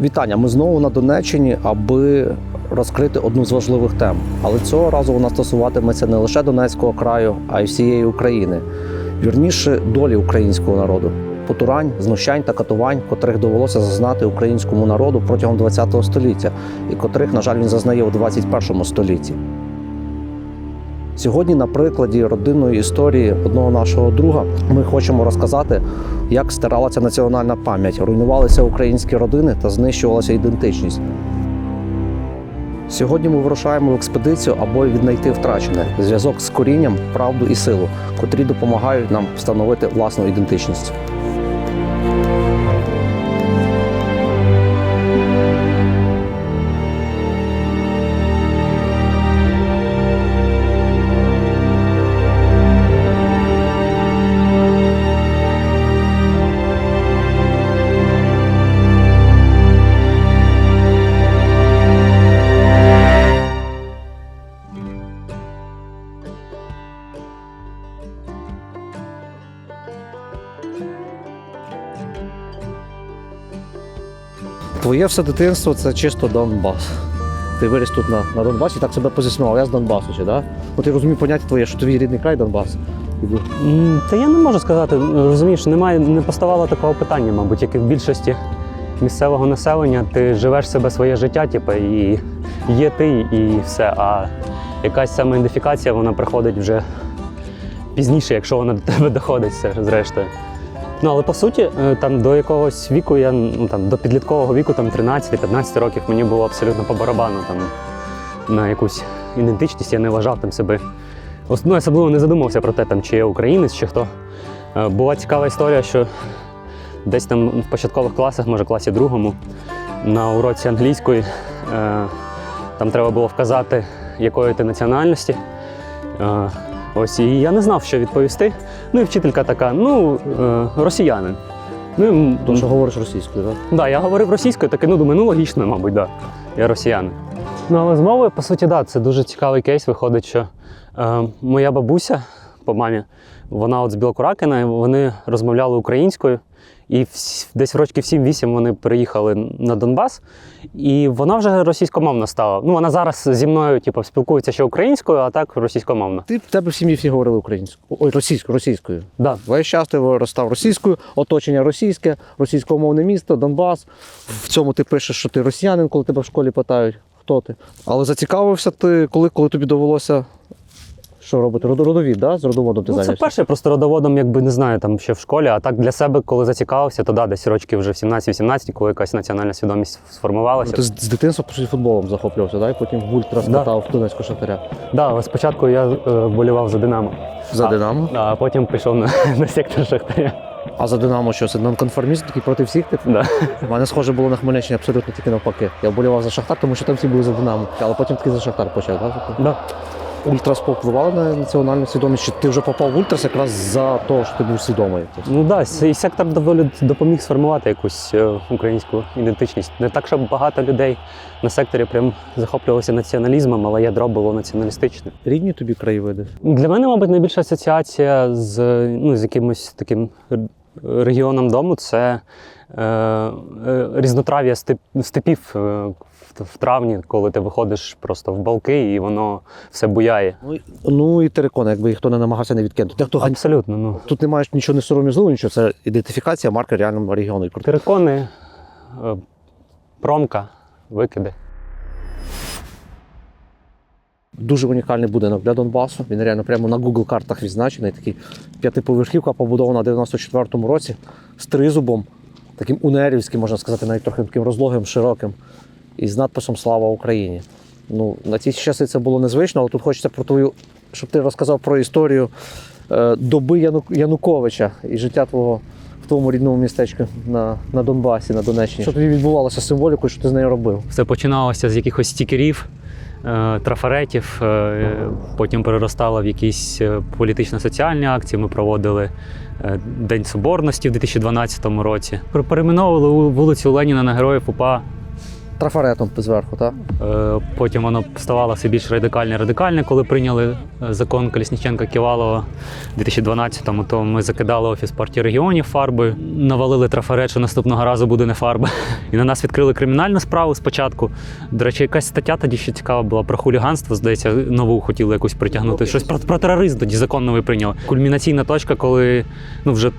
Вітання! Ми знову на Донеччині, аби розкрити одну з важливих тем. Але цього разу вона стосуватиметься не лише Донецького краю, а й всієї України. Вірніше, долі українського народу. Потурань, знущань та катувань, котрих довелося зазнати українському народу протягом ХХ століття, і котрих, на жаль, він зазнає у ХХІ столітті. Сьогодні на прикладі родинної історії одного нашого друга ми хочемо розказати, як стиралася національна пам'ять, руйнувалися українські родини та знищувалася ідентичність. Сьогодні ми вирушаємо в експедицію, аби віднайти втрачене – зв'язок з корінням, правду і силу, котрі допомагають нам встановити власну ідентичність. Твоє все дитинство – це чисто Донбас. Ти виріс тут на Донбасі, так себе позиціонував. Я з Донбасу, чи да? От я розумію поняття твоє, що твій рідний край Донбас. Та я не можу сказати, розумієш, не поставало такого питання, мабуть, як і в більшості місцевого населення. Ти живеш себе своє життя, типу, і є ти, і все. А якась самоідентифікація, вона приходить вже пізніше, якщо вона до тебе доходить, зрештою. Ну, але по суті, там до якогось віку, до підліткового віку, 13-15 років, мені було абсолютно по барабану на якусь ідентичність. Я не вважав там себе, особливо не задумався про те, чи я українець, чи хто. Була цікава історія, що десь там в початкових класах, може класі другому, на уроці англійської, там треба було вказати, якої ти національності. Ось, і я не знав, що відповісти. Ну і вчителька така, росіянин. Тому що говориш російською, так? Так, я говорив російською, таке, думаю, логічно, мабуть, да. Я росіянин. Ну, але з мовою, по суті, да, це дуже цікавий кейс. Виходить, що моя бабуся по мамі, вона з Білокуракина, вони розмовляли українською. І десь в років 7-8 вони переїхали на Донбас, і вона вже російськомовна стала. Вона зараз зі мною спілкується ще українською, а так російськомовна. В тебе в сім'ї всі говорили українською? Ой, російською. Да. Весь час ти виростав російською, оточення російське, російськомовне місто, Донбас. В цьому ти пишеш, що ти росіянин, коли тебе в школі питають, хто ти. Але зацікавився ти, коли тобі довелося... Що робити? Родовід, да? З родоводом ти зайнявся? Це перше, просто родоводом, не знаю, там ще в школі, а так для себе, коли зацікавився, то десь років вже в 17-18, коли якась національна свідомість сформувалася. Ти з дитинства, по суті, футболом захоплювався, да? І потім в ультрас катав в Донецького Шахтаря. Так, спочатку я вболівав за Динамо. За Динамо? А потім пішов на сектор Шахтаря. А за Динамо що? Це нонконформіст, такий проти всіх? Да. У мене схоже було на Хмельниччині абсолютно тільки навпаки. Я вболівав за Шахтар, тому що там всі були за Динамо. Але потім таки за Шахтар почав, так? Да. Ультрас повпливали на національну свідомість, чи ти вже попав в ультрас якраз за те, що ти був свідомий? І сектор доволі допоміг сформувати якусь українську ідентичність. Не так, щоб багато людей на секторі прям захоплювалися націоналізмом, але ядро було націоналістичне. Рідні тобі краєвиди? Для мене, мабуть, найбільша асоціація з якимось таким регіоном дому – це різнотрав'я степів в травні, коли ти виходиш просто в балки і воно все буяє. Ну і терикони, якби їх хто не намагався не відкинути. Абсолютно. Тут немає нічого не сором'язливого, нічого, це ідентифікація марки реального регіону. Терикони, промка, викиди. Дуже унікальний будинок для Донбасу. Він реально прямо на Google картах відзначений. Такий п'ятиповерхівка, побудована в 94-му році з тризубом, таким унерівським, можна сказати, навіть трохи таким розлогим, широким, і з надписом «Слава Україні». На ті часи це було незвично, але тут хочеться про твою, щоб ти розказав про історію доби Януковича і життя твого в твоєму рідному містечку на Донбасі, на Донеччині. Що тоді відбувалося з символікою, що ти з нею робив? Все починалося з якихось стікерів, трафаретів, потім переростало в якісь політично-соціальні акції. Ми проводили День Соборності в 2012 році. Перейменовували вулицю Леніна на Героїв УПА трафаретом зверху, так? Потім воно ставало все більш радикальне, коли прийняли закон Колесніченка-Ківалова у 2012-му, то ми закидали офіс партії регіонів фарбою, навалили трафарет, що наступного разу буде не фарба. І на нас відкрили кримінальну справу спочатку. До речі, якась стаття тоді ще цікава була про хуліганство, здається, нову хотіли якусь притягнути. Щось про тероризм тоді закон новий прийняли. Кульмінаційна точка, коли вже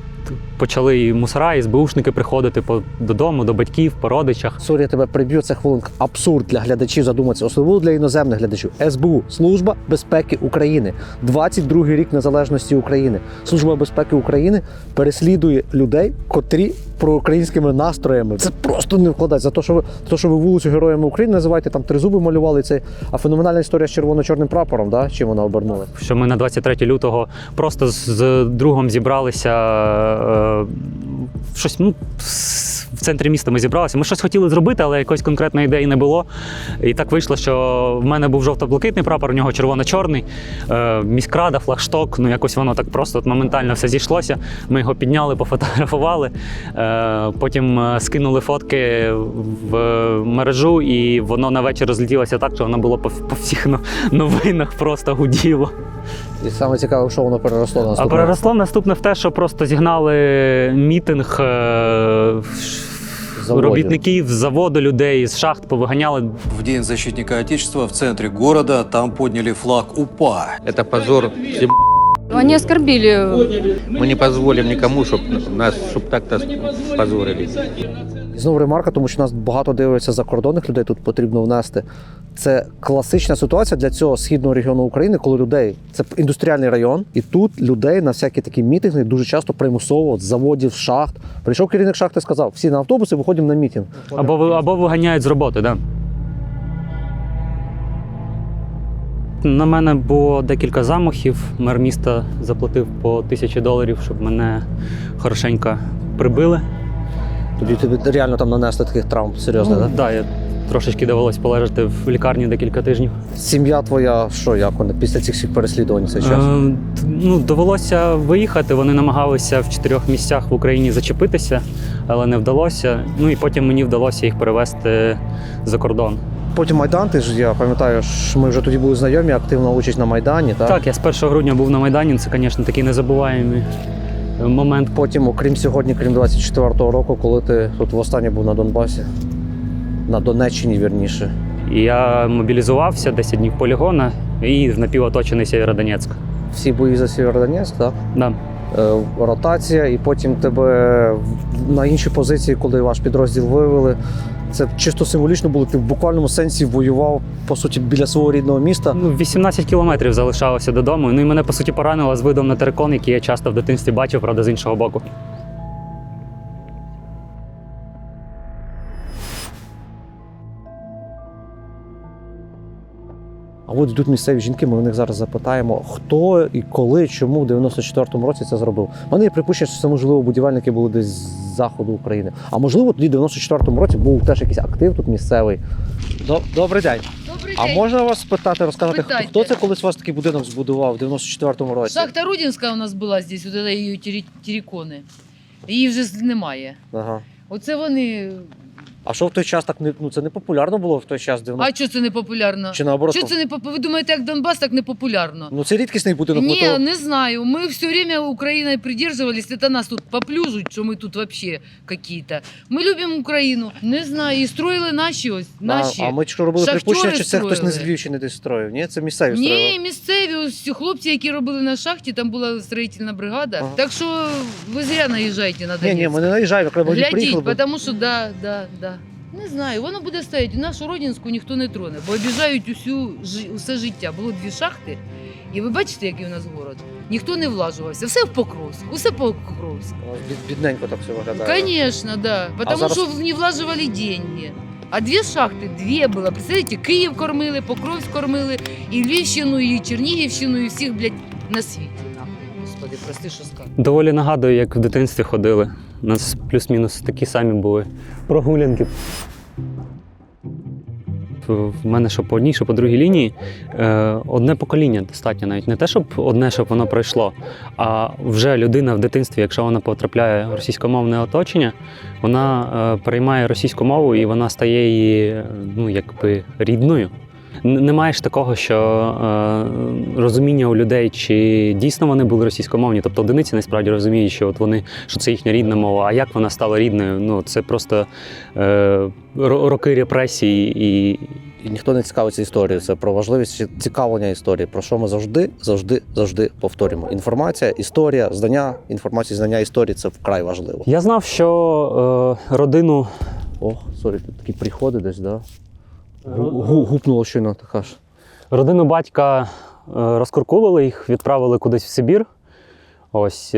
почали і мусора, і СБУшники приходити додому, до батьків, по родичах. Сорі, я тебе приб'ю, це хвилинка. Абсурд для глядачів задуматися, особливо для іноземних глядачів. СБУ – Служба безпеки України. 22-й рік незалежності України. Служба безпеки України переслідує людей, котрі проукраїнськими настроями. Це просто не вкладається. За те, що ви вулицю Героями України називаєте, там тризуби малювали, це, а феноменальна історія з червоно-чорним прапором, да? Чим вона обернула? Що ми на 23 лютого просто з другом зібралися, щось, в центрі міста ми зібралися. Ми щось хотіли зробити, але якоїсь конкретної ідеї не було. І так вийшло, що в мене був жовто-блакитний прапор, у нього червоно-чорний, міськрада, флагшток, якось воно так просто моментально все зійшлося. Ми його підняли, пофотографували, потім скинули фотки в мережу, і воно на вечір розлетілося так, що воно було по всіх новинах, просто гуділо. І саме цікаве, що воно переросло на наступне. А переросло наступне в те, що просто зігнали мітинг робітників з заводу, людей з шахт повиганяли. В День защитника Отечества в центре города там подняли флаг УПА. Это позор. Они оскорбили. Мы не позволим никому, чтобы нас так-то позорили. І знову ремарка, тому що нас багато дивиться закордонних людей, тут потрібно внести. Це класична ситуація для цього східного регіону України, коли людей, це індустріальний район, і тут людей на всякі такі мітинги дуже часто примусово з заводів, з шахт. Прийшов керівник шахти і сказав, всі на автобуси, виходимо на мітинг. Або виганяють з роботи, да. На мене було декілька замахів. Мер міста заплатив по $1000, щоб мене хорошенько прибили. Тоді тобі реально там нанесли таких травм серйозних, так? Так, я трошечки довелось полежати в лікарні декілька тижнів. Сім'я твоя, що, як вони після цих всіх переслідувань цей час? Довелося виїхати. Вони намагалися в 4 місцях в Україні зачепитися, але не вдалося. І потім мені вдалося їх перевезти за кордон. Потім Майдан, ти ж, я пам'ятаю, що ми вже тоді були знайомі, активна участь на Майдані, так? Так, я з 1 грудня був на Майдані, це, звісно, такий незабуваємий момент. Потім, окрім сьогодні, крім 24-го року, коли ти тут востаннє був на Донбасі, на Донеччині, вірніше. І я мобілізувався, 10 днів полігона і напівоточений Сєвєродонецьк. Всі бої за Сєвєродонецьк, так? Да. Ротація, і потім тебе на інші позиції, коли ваш підрозділ вивели. Це чисто символічно було, ти в буквальному сенсі воював, по суті, біля свого рідного міста. 18 кілометрів залишалося додому. І мене, по суті, поранило з видом на терикон, який я часто в дитинстві бачив, правда, з іншого боку. А от йдуть місцеві жінки, ми в них зараз запитаємо, хто і коли, чому в 94-му році це зробив. У мене є припущення, що це, можливо, будівельники були десь з заходу України. А можливо, тоді в 94-му році був теж якийсь актив тут місцевий. Добрий день. Добрий А день. можна вас питати, розказати, Питайте. хто це колись у вас такий будинок збудував в 94-му році? Шахта Рудинська у нас була здесь, от її терикони. Її вже немає. Ага. Оце вони. А що в той час так не, це не популярно було в той час, 90? А що це не популярно? Чи наоборот? Що це не популярно? Ви думаєте, як Донбас, так не популярно? Ну це рідкісний будинок. Ні, то... не знаю. Ми все время Україною придерживались. Это нас тут поплюжуть, що ми тут вообще какие-то. Ми любимо Україну. Не знаю. І строїли наші ось. Наші. А ми що робили Шахтери припущення, чи це хтось не з строїли. Львівщини десь строїв? Ні, це місцеві строїли. Ні, місцеві ось хлопці, які робили на шахті, там була строїтельна бригада. Ага. Так що ви зря наїжджаєте на Донецьк. Ні, ми не наїжджаємо, треба приїхали. Глядіть, тому що да. Не знаю, воно буде стояти. Нашу Родинську ніхто не троне, бо обіжають усе життя. Було 2 шахти, і ви бачите, який у нас город. Ніхто не влажувався. Все в Покровськ, усе Покровськ. Бідненько так все виглядає. Конечно, да. Потому зараз- що не влажували деньги. А 2 шахти, 2 було. Представляете, Київ кормили, Покровськ кормили, і Львівщину, і Чернігівщину, і всіх, блядь, на світі. Нахуй. Господи, прости, що скажу. Доволі нагадую, як в дитинстві ходили. У нас плюс-мінус такі самі були прогулянки. в мене що по одній, що по другій лінії, одне покоління достатньо навіть. Не те, щоб одне, щоб воно пройшло, а вже людина в дитинстві, якщо вона потрапляє в російськомовне оточення, вона переймає російську мову і вона стає її, ну, якби рідною. Немає ж такого, що розуміння у людей, чи дійсно вони були російськомовні. Тобто одиниці насправді розуміють, що от вони, що це їхня рідна мова, а як вона стала рідною, ну це просто роки репресій І ніхто не цікавиться історією. Це про важливість цікавлення історії, про що ми завжди повторюємо. Інформація, історія, знання, інформація, знання історії – це вкрай важливо. Я знав, що родину. Ох, сорі, тут такі приходи десь, да? Гупнуло щойно, така ж. Родину батька розкуркулили, їх відправили кудись в Сибір. Ось. І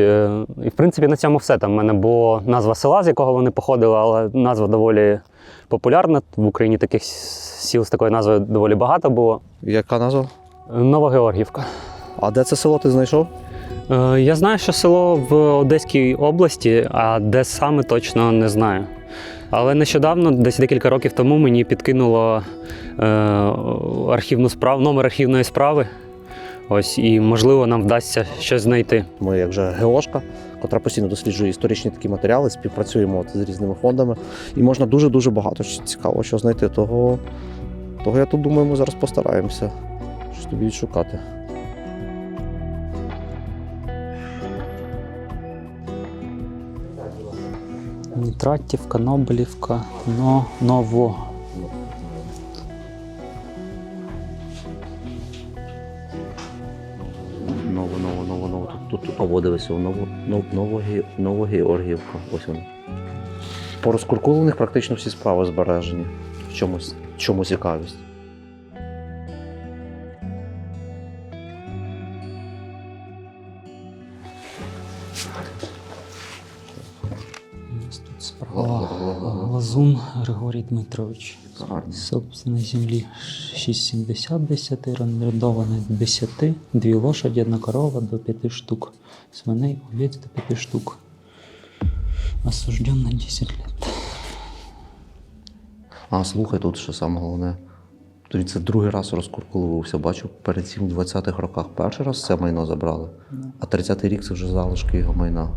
в принципі на цьому все. Там в мене була назва села, з якого вони походили, але назва доволі популярна. В Україні таких сіл з такою назвою доволі багато було. Яка назва? Новогеоргівка. А де це село ти знайшов? Я знаю, що село в Одеській області, а де саме точно не знаю. Але нещодавно, десь декілька років тому, мені підкинуло архівну справу, номер архівної справи. Ось, і, можливо, нам вдасться щось знайти. Ми, як же геошка, котра постійно досліджує історичні такі матеріали, співпрацюємо з різними фондами. І можна дуже-дуже багато цікавого що знайти. Того я тут думаю, ми зараз постараємося щось тобі відшукати. Нітратівка, Нобелівка, Ново. Ново. Тут дивися, Новогеоргіївка. Ось вона. По розкуркулених практично всі справи збережені. В чому цікавість. Тут справа Глазун Григорій Дмитрович. Собственно, землі 6,70 10, рендовано 10, 2 лошаді, 1 корова до 5 штук, свиней, овець до 5 штук. Осужден на 10 лет. А, слухай, тут ще саме головне. Тоді це другий раз розкуркулювався. Бачу, перед цим в 20-х роках перший раз це майно забрали, а 30-й рік це вже залишки його майна.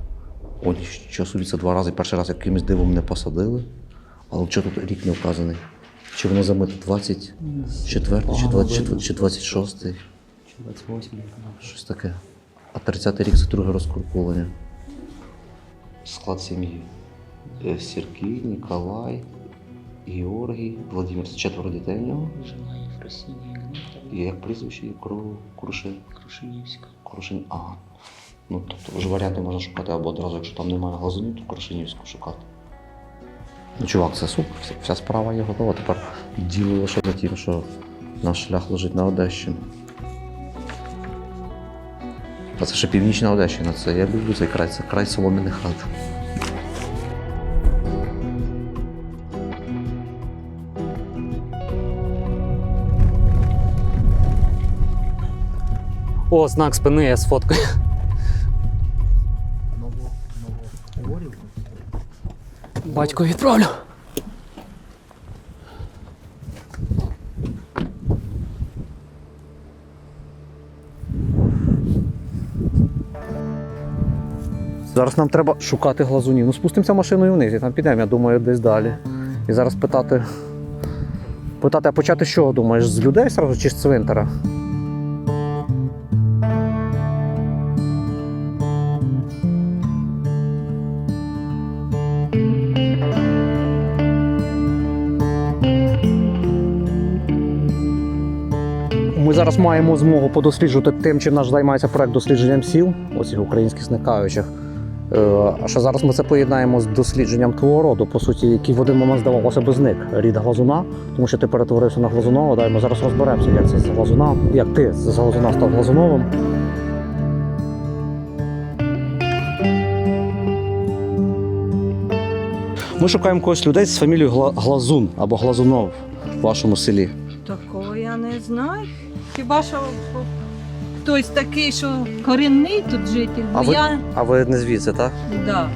От що собі це 2 рази, перший раз якимось дивом не посадили. Але чого тут рік не вказаний? Чи воно замито 24 чи 26? Чи 28? Щось таке. А 30-й рік це друге розкуркулення. Склад сім'ї. Сергій, Ніколай, Георгій, Владимир. Це 4 дітей в нього. Жила Єфросинія Ігнатівна. І як прізвище? Крушенівська. Крушень. Ага. Ну, тобто вже варіанти можна шукати або одразу, якщо там немає Глазунів, то Крушенівську шукати. Ну, чувак, це супер, вся справа є готова. Тепер діло лише за тим, що наш шлях лежить на Одещину. А це ще північна Одещина, це я люблю цей край, це край солом'яних хат. О, знак спини, я сфоткаю. Батько відправлю. Зараз нам треба шукати Глазунів. Ну, спустимося машиною вниз і там підемо, я думаю, десь далі. І зараз питати, а почати з чого, думаєш, з людей сразу чи з цвинтара? Ми зараз маємо змогу подосліджувати тим, чим наш займається проект дослідженням сіл, оцих українських зникаючих. А ще зараз ми це поєднаємо з дослідженням твого роду, по суті, який в один момент здавалося би зник. Рід Глазуна, тому що ти перетворився на Глазунова. Дай ми зараз розберемося, як це з Глазуна, як ти з Глазуна став Глазуновим. Ми шукаємо когось людей з фамілією Глазун або Глазунов в вашому селі. Такого я не знаю. Хіба що хтось такий, що корінний тут житель. А ви не звідси, так? Да.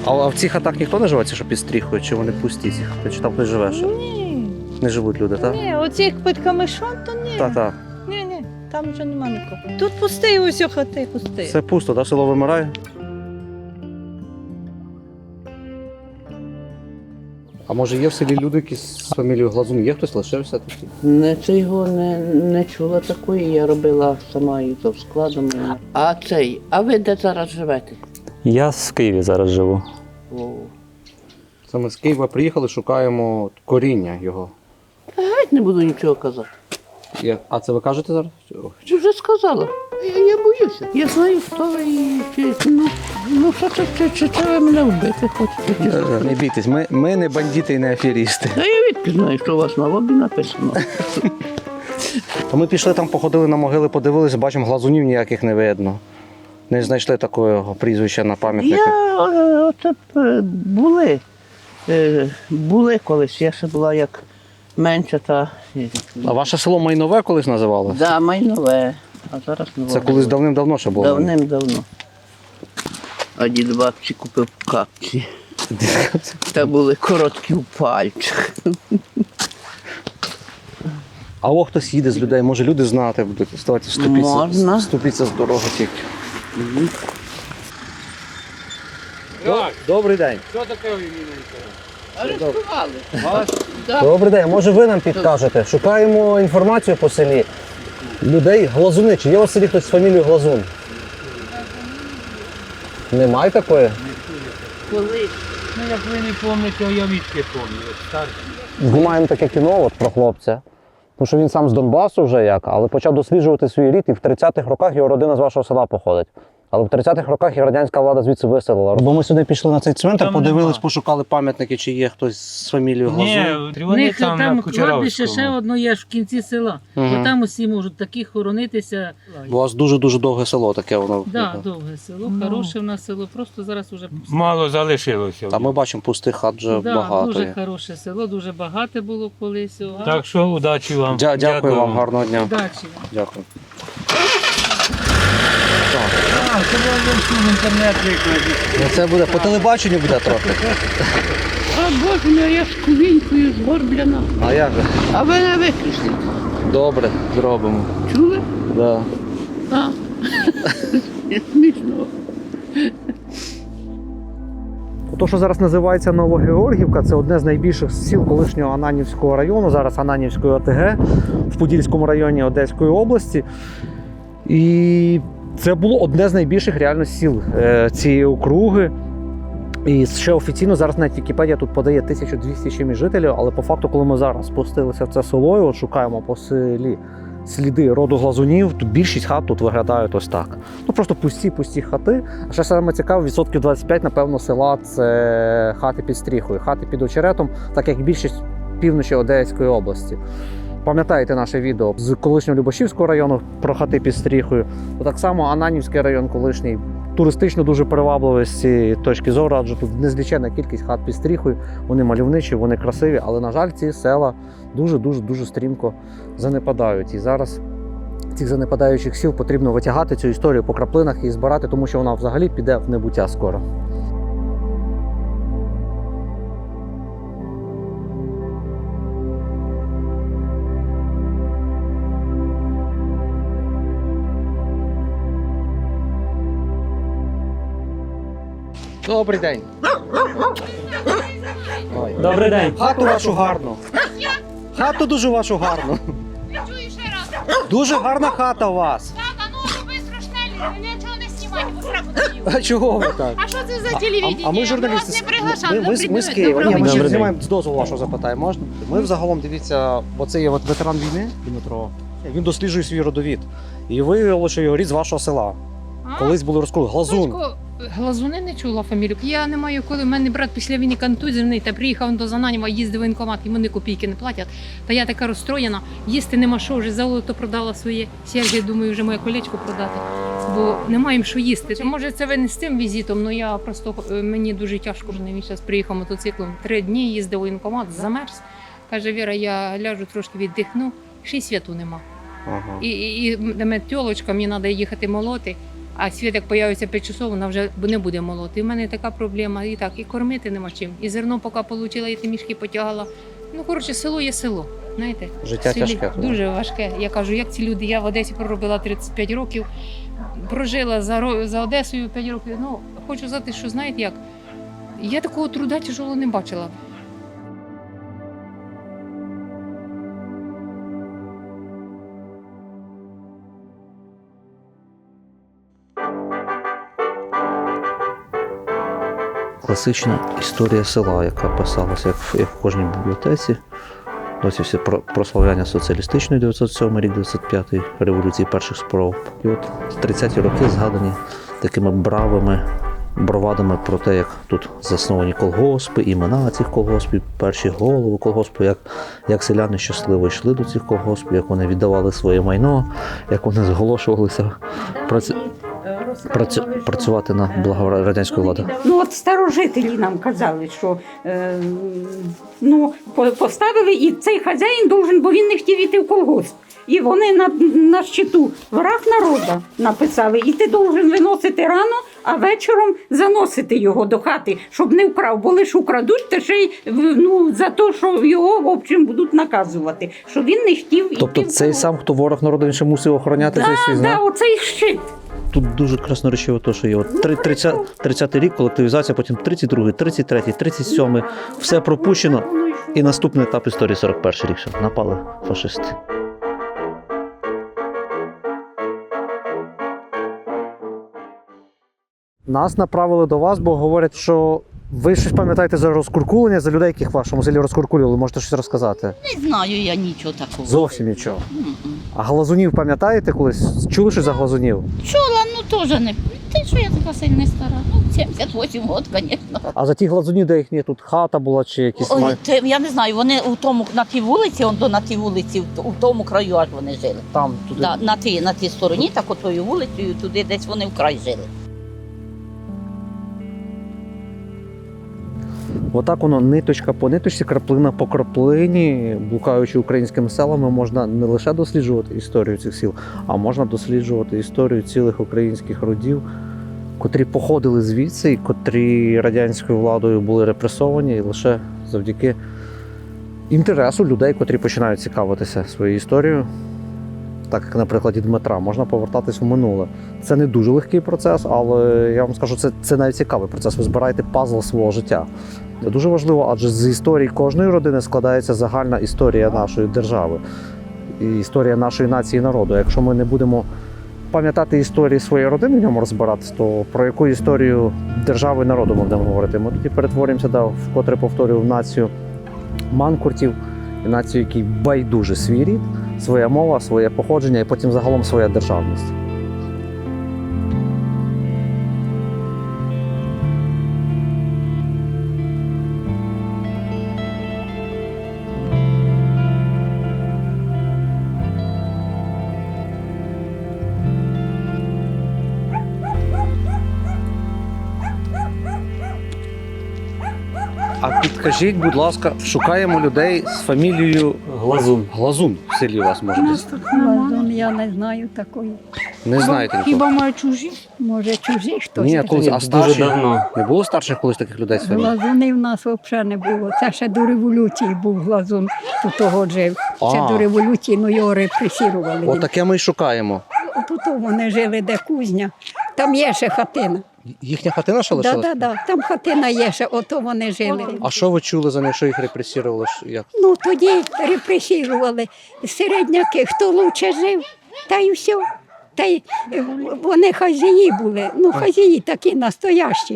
А в цих хатах ніхто не живе, ці, що під стріхою, чи вони пусті ці хати, чи там хтось живе ще? Ні. не живуть люди, так? Ні, оцих під камишом, то ні. Так. Ні, там вже нема нікого. Тут пусті, ось хати пусті. Все пусто, так? Село вимирає? А може є в селі люди, які з фамілією Глазун? Є хтось лишився такий? Цього не чула такої, я робила сама і то складом. А ви де зараз живете? Я в Києві зараз живу. О. Це ми з Києва приїхали, шукаємо коріння його. Геть не буду нічого казати. А це ви кажете зараз? Вже сказала. Я боюся. Я знаю, хто ви і що це ви мене вбити хочете. Не бійтесь, ми не бандити і не аферісти. Та я відки знаю, що у вас на лобі написано. То ми пішли там, походили на могили, подивилися, бачимо, глазунів ніяких не видно. Не знайшли такого прізвища на пам'ятниках. Були колись, я ще була як менша та... А ваше село Майнове колись називалося? Да, майнове. А зараз нове. Це колись давним-давно ще було. Давним-давно. А дід бабці купив капці. Та були короткі в пальцях. А о, хтось їде з людей, може люди знати будуть. Ставайте, Можна. ступіться з дороги тільки. Добрий день. Арестували. Добрий день, може ви нам підкажете? Шукаємо інформацію по селі. Людей Глазуни. Чи є у вас в селі хтось з фамілією Глазун? Немає такої? Коли? Ну, як ви не пам'ятаєте, я відки пам'ятаю. Знімаємо таке кіно от, про хлопця. Тому що він сам з Донбасу вже як, але почав досліджувати свій рід, і в 30-х роках його родина з вашого села походить. Але в 30-х роках і радянська влада звідси виселила. Бо ми сюди пішли на цей цвинтар, Там подивились, нема. пошукали пам'ятники, чи є хтось з фамілією Глазун. Ні, вони там на кладбище ще Кучеровському. одно є ж в кінці села. Мгм. Бо там усі можуть такі хоронитися. У вас дуже-дуже довге село таке воно. Да, довге село, хороше в нас село, просто зараз уже пусте. Мало залишилося. Та ми бачимо, пустих хат вже Да, багато дуже є. хороше село, дуже багате було колись. Так що удачі вам. Дякую вам, гарного дня. Удачі вам. Дякую. Це в інтернет викладуть. Це буде по телебаченню буде трохи. А Боже мій, я з кувінькою згорблена. А як же? А ви не виключили. Добре, зробимо. Чули? Да. А. Смішно. То, що зараз називається Новогеоргівка, це одне з найбільших сіл колишнього Ананівського району, зараз Ананівської ОТГ в Подільському районі Одеської області. І це було одне з найбільших реально сіл цієї округи. І ще офіційно зараз навіть Вікіпедія тут подає 1200 чимось жителів, але по факту, коли ми зараз спустилися в це село і от шукаємо по селі сліди роду Глазунів, то більшість хат тут виглядають ось так. Ну просто пусті хати. А ще саме цікаво, 25%, напевно, села це хати під стріхою, хати під очеретом, так як більшість півночі Одеської області. Пам'ятаєте наше відео з колишнього Любашівського району про хати під стріхою, то так само Ананівський район колишній туристично дуже привабливий з цієї точки зору, адже тут незліченна кількість хат під стріхою, вони мальовничі, вони красиві, але, на жаль, ці села дуже стрімко занепадають. І зараз цих занепадаючих сіл потрібно витягати цю історію по краплинах і збирати, тому що вона взагалі піде в небуття скоро. Добрий день. Ой. Добрий день. Хату вашу гарну. Хату дуже вашу гарну. Дуже гарна хата у вас. Так, а ну ви страшнелі, нічого не знімайте, бо сраку даю. А чого ви так? А що це за телевідення? А ми Ми журналісти. вас не приглашали. Ми з Києва. Ні, ми Добрий ще день. знімаємо з дозволу вашого запитаємо. Можна? Ми взагалом, дивіться, бо це є от ветеран війни Дмитро. Він досліджує свій родовід. І виявило, що його рід з вашого села. Колись були розколи. Глазун. Батько, Глазуни не чула фамілію. Я не маю коли. У мене брат після війни контузивний та приїхав до Зананіва, їздив в воєнкомат, йому ні копійки не платять. Та я така розстроєна, їсти нема що, вже золото продала своє. Сергій, думаю, вже моє колечко продати, бо немає їм що їсти. Може це ви не з цим візитом, але я просто, мені дуже тяжко, що він зараз приїхав мотоциклом. 3 дні їздив в воєнкомат, замерз. Каже, Віра, я ляжу трошки віддихну, ще й світу нема. Ага. І мене тьолочка, мені треба їхати молоти, а світ як появиться 5 часов, вона вже не буде молоти. І в мене така проблема, і так, і кормити нема чим. І зерно поки отримала, і ті мішки потягала, Ну, коротше, село є село. Знаєте, Життя в селі тяжке. туди. дуже важке. Я кажу, як ці люди, я в Одесі проробила 35 років, прожила за Одесою 5 років. Ну, хочу сказати, що знаєте як, я такого труда тяжелого не бачила. Класична історія села, яка писалася як в кожній бібліотеці. Ось і все прославляння соціалістичної 907 рік, 95-й, революції перших спроб. І от 30-ті роки згадані такими бравадами про те, як тут засновані колгоспи, імена цих колгоспів, перші голови колгоспу, як селяни щасливо йшли до цих колгоспів, як вони віддавали своє майно, як вони зголошувалися працювати на благо радянської влади. Ну от старожителі нам казали, що поставили, і цей хазяїн должен, бо він не хотів іти в колгосп. І вони на щиту враг народу написали, і ти должен виносити рано, а вечором заносити його до хати, щоб не вкрав, бо лише украдуть, та ще й за те, що його, в общем, будуть наказувати, що він не хотів іти. Тобто цей сам, хто ворог народу, він ще мусив охороняти цей свій знак? Так, оцей щит. Тут дуже красноречиво те, що є. От 30-й рік колективізація, потім 32-й, 33-й, 37-й. Все пропущено. І наступний етап історії 41-й рік. Що напали фашисти. Нас направили до вас, бо говорять, що ви щось пам'ятаєте за розкуркулення, за людей, яких в вашому селі розкуркулювали. Можете щось розказати? Не знаю я нічого такого. Зовсім нічого. А глазунів пам'ятаєте колись? Чули щось за глазунів? Чула, ну теж не. Ти що я така сильно стара? Ну, 78 років, звісно. А за ті глазунів, де їхні тут хата була чи якісь... Ой, я не знаю, вони на тій вулиці, на тій вулиці, у тому краю аж вони жили. Там, туди. Да, на тій стороні, так отою вулицею, туди десь вони вкрай жили. Отак воно ниточка по ниточці, краплина по краплині, блукаючи українськими селами, можна не лише досліджувати історію цих сіл, а можна досліджувати історію цілих українських родів, котрі походили звідси і котрі радянською владою були репресовані, і лише завдяки інтересу людей, котрі починають цікавитися своєю історією. Так як на прикладі Дмитра, можна повертатись в минуле. Це не дуже легкий процес, але я вам скажу, це навіть цікавий процес. Ви збираєте пазл свого життя. Це дуже важливо, адже з історії кожної родини складається загальна історія нашої держави, і історія нашої нації і народу. Якщо ми не будемо пам'ятати історії своєї родини, в ньому розбиратися, то про яку історію держави і народу ми будемо говорити? Ми тоді перетворюємося, вкотре повторюю, в націю манкуртів, і націю, якій байдуже свій рід, своя мова, своє походження і потім загалом своя державність. А підкажіть, будь ласка, шукаємо людей з фамілією Глазун. Глазун в селі у вас може десь? Глазун я не знаю такої. Не знаєте нікого? мають чужі? Може, чужі хтось. Ні, колись, а Дуже старші? давно. Не було старших колись таких людей з фамілією? Глазунів в нас взагалі не було. Це ще до революції був глазун, тут того жив. Ще А. до революції, ну його репресірували. От таке ми й шукаємо. Тут вони жили, де кузня. Там є ще хатина. Їхня хатина ще лишилась? Да. Там хатина є ще, ото вони жили. А що ви чули за них, що їх репресірували? Як? Ну тоді репресірували середняки, хто лучше жив, та й все. Та й вони хазяї були, хазяї такі настоящі.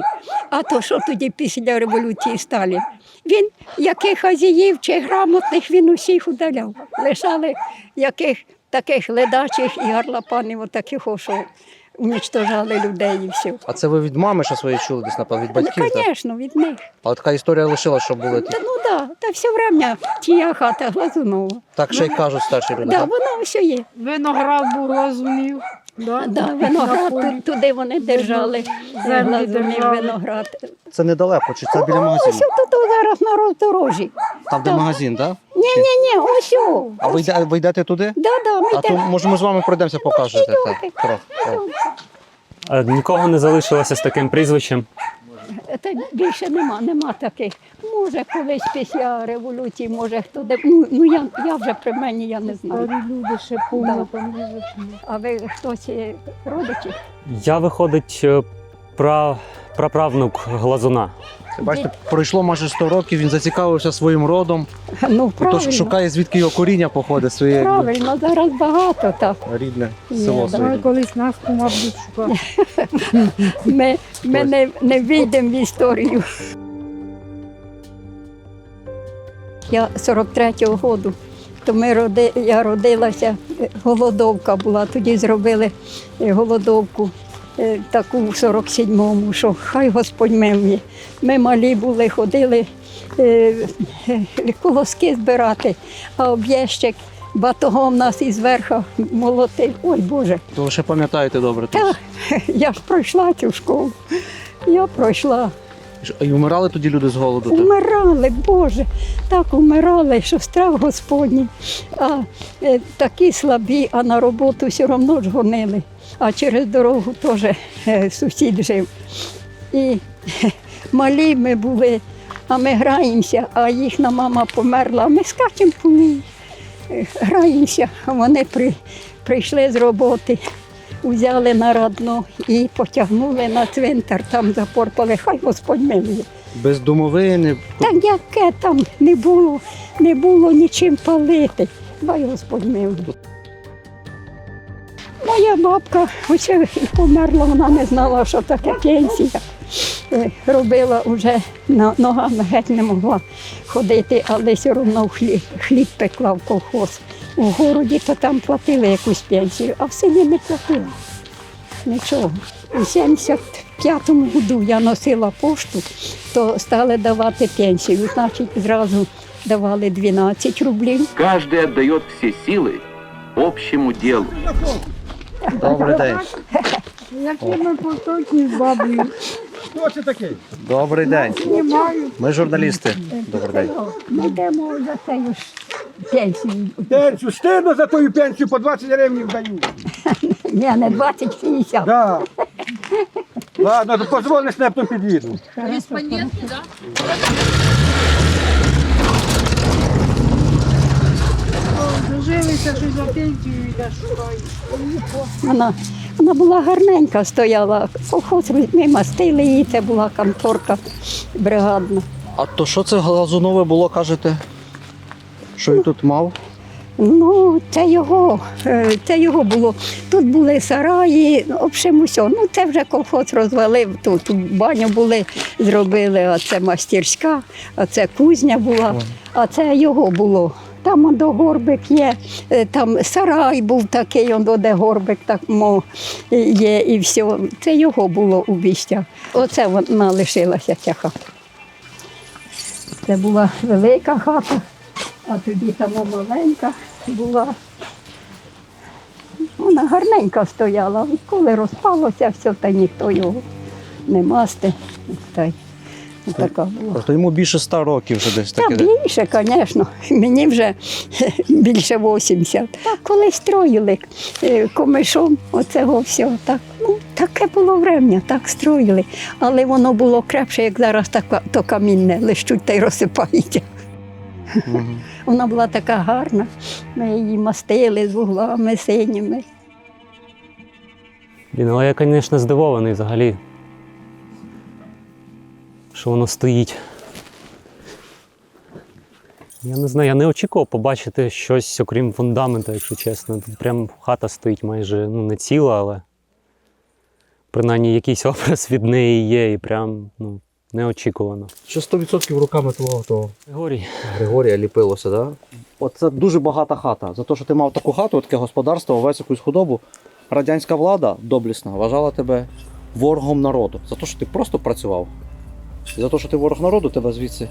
А то що тоді після революції Сталін? Він яких хазяїв чи грамотних він усіх удаляв. Лишали яких таких ледачих і гарлапанів, отаких, що уничтожали людей і все. А це ви від мами ще свої чули десь, напевно, від батьків? Ну, так? звісно, від них. Але така історія лишилась, що були ті. Та все время тія хата Глазунова. Так ще й кажуть старші люди. Да, так? воно все є. Виноград був Глазунів. Да, виноград туди вони держали. Землі Глазунів держали. виноград. Це недалеко, чи це біля магазину? Ось тут зараз на роздорожі. Там, де так. магазин, так? Ні, ось. А ви йдете туди? Да, ми А то, йдемо. може, ми з вами пройдемося, покажете. йдемо. Так, трохи. А нікого не залишилося з таким прізвищем. Та більше нема таких. Може, колись після революції, може хто де. Я вже при мені, я не знаю. Старі люди ще повно там лежать. А ви хтось родичі? Я, виходить, праправнук Глазуна. Бачите, пройшло майже 100 років, він зацікавився своїм родом, Ну, правильно. тож шукає, звідки його коріння походить, своє якби, Правильно, зараз багато так. рідне Ні, село да. своє. Колись нас мабуть, шукати. Ми не вийдемо в історію. Я 43-го року, то я родилася, голодовка була, тоді зробили голодовку таку в 47-му, що хай Господь милує. Ми малі були, ходили колоски збирати, а об'єщик батогом нас із верха молотив. Ой, Боже. То ви ще пам'ятаєте добре. Та, я ж пройшла цю школу. Я пройшла. І вмирали тоді люди з голоду? так? Умирали, Боже, так умирали, що страх Господній. А такі слабі, а на роботу все одно ж гонили. А через дорогу теж сусід жив. І малі ми були, а ми граємося, а їхня мама померла, а ми скачемо по ній. Граємося, а вони прийшли з роботи, взяли на радно і потягнули на цвинтар, там запорпали, хай Господь милує. Без домовини. Так яке там не було нічим палити, хай Господь милує. Моя бабка ось померла, вона не знала, що таке пенсія. Робила вже, ногами геть не могла ходити, але все одно хліб пекла в колхоз. У городі то там платили якусь пенсію, а в селі не платили. Нічого. У 75-му году я носила пошту, то стали давати пенсію. Значить, зразу давали 12 рублів. Каждый отдает все силы общему делу. Добрий день. Які ми поточні з бабою. Хто це такий? Добрий день. Знімаю. Ми журналісти. Добрий день. Ми йдемо за цією ж пенсією. Пенсію, стидно за твою пенсію, по 20 гривень дають. Ні, не 20-50. Да. Ладно, то позволиш, не потім під'їду. Кореспонденти, так? Дожилися, що за пенсію йдеш шукають. Вона була гарненька, стояла. Колхоз ми мастили її, це була конторка бригадна. А то що це Глазунове було, кажете? Що він тут мав? Ну, це його було. Тут були сараї, в общем, усе. Ну, це вже колхоз розвалив, тут баню були, зробили, а це мастерська, а це кузня була, а це його було. Там до горбик є, там сарай був такий, де горбик так є і все. Це його було у бістях. Оце вона лишилася, ця хата. Це була велика хата, а тоді там маленька була. Вона гарненька стояла, відколи розпалося все, та ніхто його не масти. Та й така була. Тобто йому більше 100 років вже десь Та таке. більше, звісно. Мені вже більше 80. Так, коли строїли комишом, оцього всього. Так, таке було врем'я, так строїли. Але воно було крепше, як зараз то камінне, лищуть та й розсипається. Вона була така гарна. Ми її мастили з вуглами синіми. Але я, звісно, здивований взагалі, що воно стоїть. Я не знаю, я не очікував побачити щось, окрім фундаменту, якщо чесно. Тут прям хата стоїть майже, не ціла, але принаймні якийсь образ від неї є і прям, неочікувано. Що 100% руками твого Григорія ліпилося, так? Да? Оце дуже багата хата. За те, що ти мав таку хату, таке господарство, овець, якусь худобу, радянська влада доблісна вважала тебе ворогом народу. За те, що ти просто працював. І за те, що ти ворог народу, тебе звідси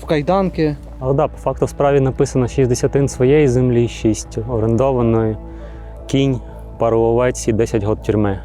в кайданки. Але так, по факту в справі написано 6 десятин своєї землі, 6 орендованої, кінь, пару овець і 10 років тюрми.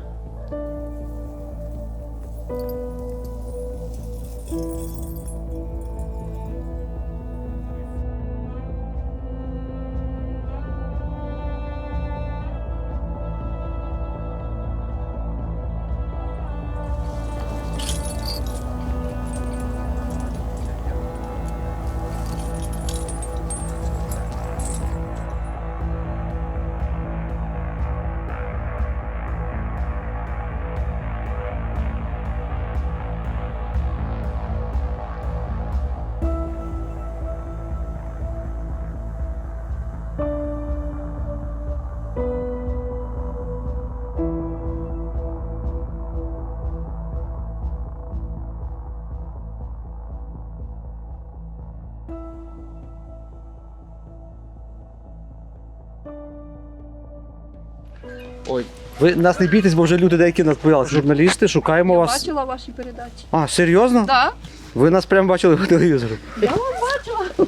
Ой. Ви нас не бійтесь, бо вже люди деякі нас боялися. Журналісти, шукаємо вас. Бачила ваші передачі. А, серйозно? Так. Ви нас прямо бачили по телевізору. Я вам бачила.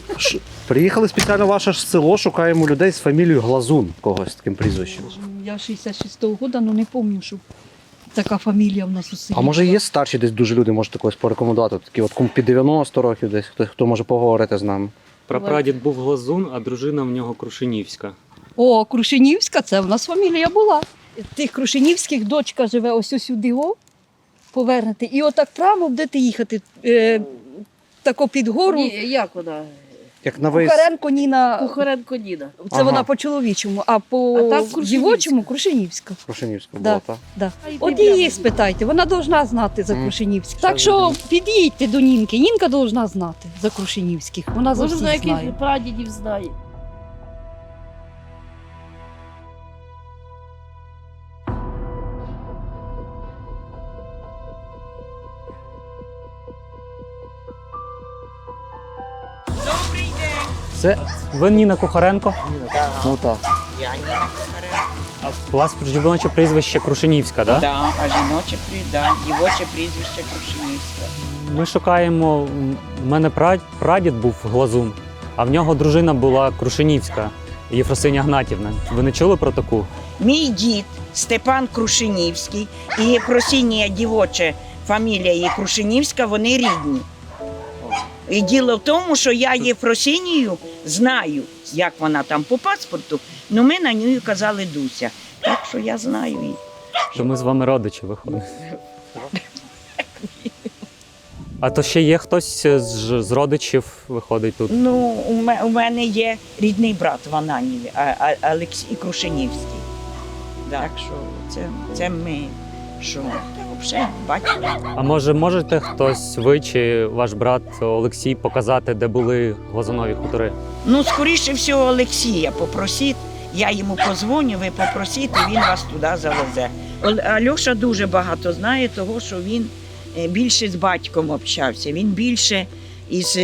Приїхали спеціально в ваше ж село, шукаємо людей з фамілією Глазун, когось з таким прізвищем. Я 66-го року, але не пам'ятаю, що така фамілія в нас у селі. А може є старші десь дуже люди, можете когось порекомендувати? Такі от кому під 90 років десь, хто може поговорити з нами. Прапрадід був Глазун, а дружина в нього Крушенівська. О, Крушенівська, це в нас фамілія була. Тих Крушенівських дочка живе ось сюди, повернете. І отак прямо будете їхати, тако під гору. Як вона? Як на весь... Кухаренко Ніна, Кухаренко Ніна. це Ага. вона по чоловічому, а по так Крушенівська. дівочому Крушенівська. Крушенівська Да. була, так? Да. От її спитайте, вона повинна знати за Крушенівських. Так що під'їдьте до Нінки, Нінка повинна знати за Крушенівських, вона за Може, всіх за яких знає. прадідів знає. Це, Ви Ніна Кухаренко? ну так. А у вас жіноче прізвище Крушенівська, так? Да, а жіноче дівоче прізвище Крушенівська. Ми шукаємо, в мене прадід був Глазун, а в нього дружина була Крушенівська, Єфросиня Гнатівна. Ви не чули про таку? Мій дід Степан Крушенівський і Єфросинія дівоче фамілія її Крушенівська, вони рідні. І діло в тому, що я Єфросинію знаю, як вона там по паспорту, але ми на неї казали Дуся. Так що я знаю її. Що ми з вами родичі виходимо. А то ще є хтось з родичів виходить тут? Ну, у мене є рідний брат в Ананіві, Олексій Крушенівський. Так що це ми, що взагалі бачимо. А може можете хтось, ви чи ваш брат Олексій, показати, де були Глазунові хутори? Ну, скоріше всього, Олексія попросіть, я йому позвоню, ви попросіть, і він вас туди завезе. Альоша дуже багато знає того, що він більше з батьком общався, він більше із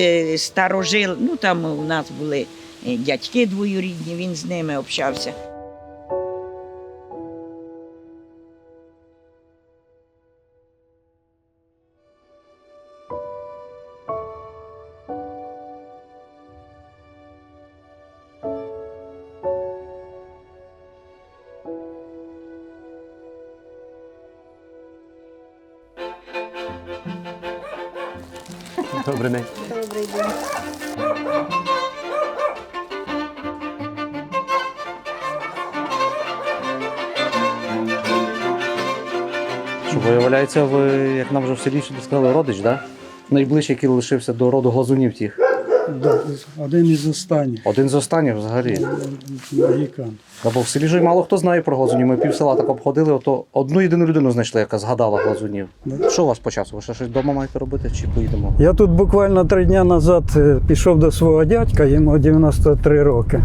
старожил, ну там у нас були дядьки двоюрідні, він з ними общався. Добрий день. Добрий день. Що виявляється, ви, як нам вже в селі сказали, родич, так? Да? Найближчий, який лишився до роду Глазунів тих. Да, один із останніх. Один з останніх взагалі. Магікан. Бо в селі ж мало хто знає про Глазунів. Ми пів села так обходили, ото одну єдину людину знайшли, яка згадала Глазунів. Що у вас по часу? Ви ще щось вдома маєте робити чи поїдемо? Я тут буквально 3 дні назад пішов до свого дядька, йому 93 роки.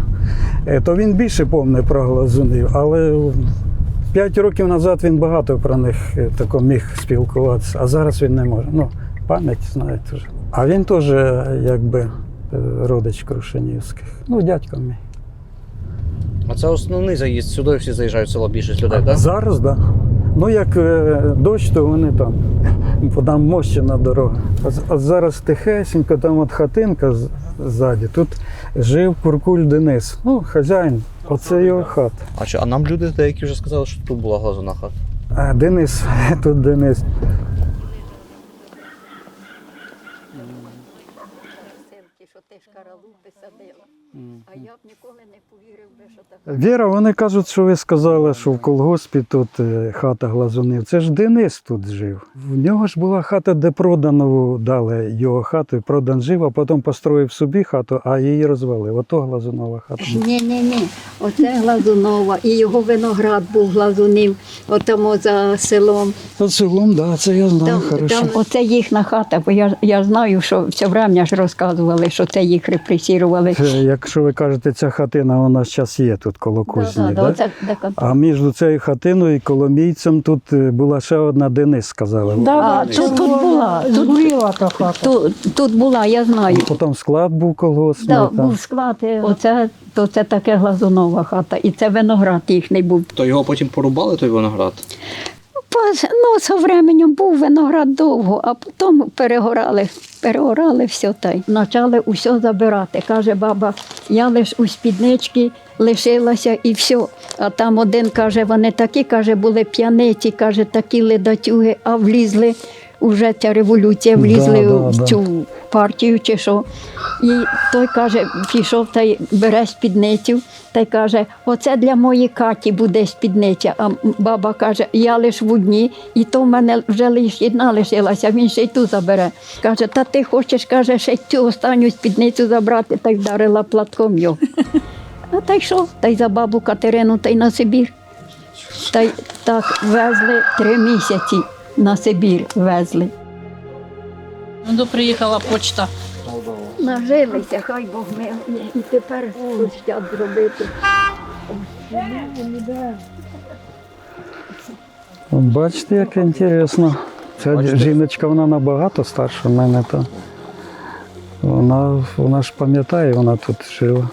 То він більше пам'ятає про Глазунів, але 5 років назад він багато про них тако міг спілкуватися, а зараз він не може. Ну, пам'ять знаєте вже. А він теж якби родич Крушенівських. Ну, дядько мій. А це основний заїзд. Сюди всі заїжджають в село, більшість людей, так? Зараз, так. Да. Ну, як дощ, то вони там мощена дорога. А зараз тихесенько, там от хатинка ззаді. Тут жив Куркуль Денис. Ну, хазяїн, оце його хата. А нам люди деякі вже сказали, що тут була Глазуна хата. А Денис, тут Денис. Що ти шкаралупи садила. А я б ніколи не повірив би, що так. Віра, вони кажуть, що ви сказали, що в колгоспі тут хата Глазунів. Це ж Денис тут жив. В нього ж була хата, де Проданову дали його хату, і Продан жив, а потім построїв собі хату, а її розвалив. Ото Глазунова хата. Ні. Оце Глазунова. І його виноград був Глазунів, отому за селом. От селом, так, це я знаю, хорошо. Оце їхня хата, бо я знаю, що все время ж розказували, що це їх репресірували. Якщо ви кажете, ця хатина, вона зараз є тут коло кузні, Да, да? оце де А між цією хатиною і коломійцем тут була ще одна Денис, сказали. Тут була. Тут була, я знаю. Потім склад був колгоспний. Да, там. був склад. Це таке Глазунова хата. І це виноград їхній був. То його потім порубали, той виноград? З временем був виноград довго, а потім перегорали все та й почали усе забирати. Каже баба, я лиш у спідничці лишилася і все. А там один каже, вони такі, каже, були п'яниці, каже, такі ледатюги, а влізли, уже ця революція, влізли в цю партію чи що. І той каже, пішов та й бере спідницю, та й каже, оце для моєї Каті буде спідниця. А баба каже, я лиш в одній, і то в мене вже лише одна лишилася, він ще й ту забере. Каже, та ти хочеш, каже, ще й цю останню спідницю забрати, та й вдарила платком його. А та й що? Та й за бабу Катерину, та й на Сибір. Та й так везли 3 місяці на Сибір везли. Ну, приїхала почта. Нажилися, хай Бог милує, і тепер хочуть зробити. Бачите, як інтересно. Ця жіночка, вона набагато старша мене. Та. Вона ж пам'ятає, вона тут жила.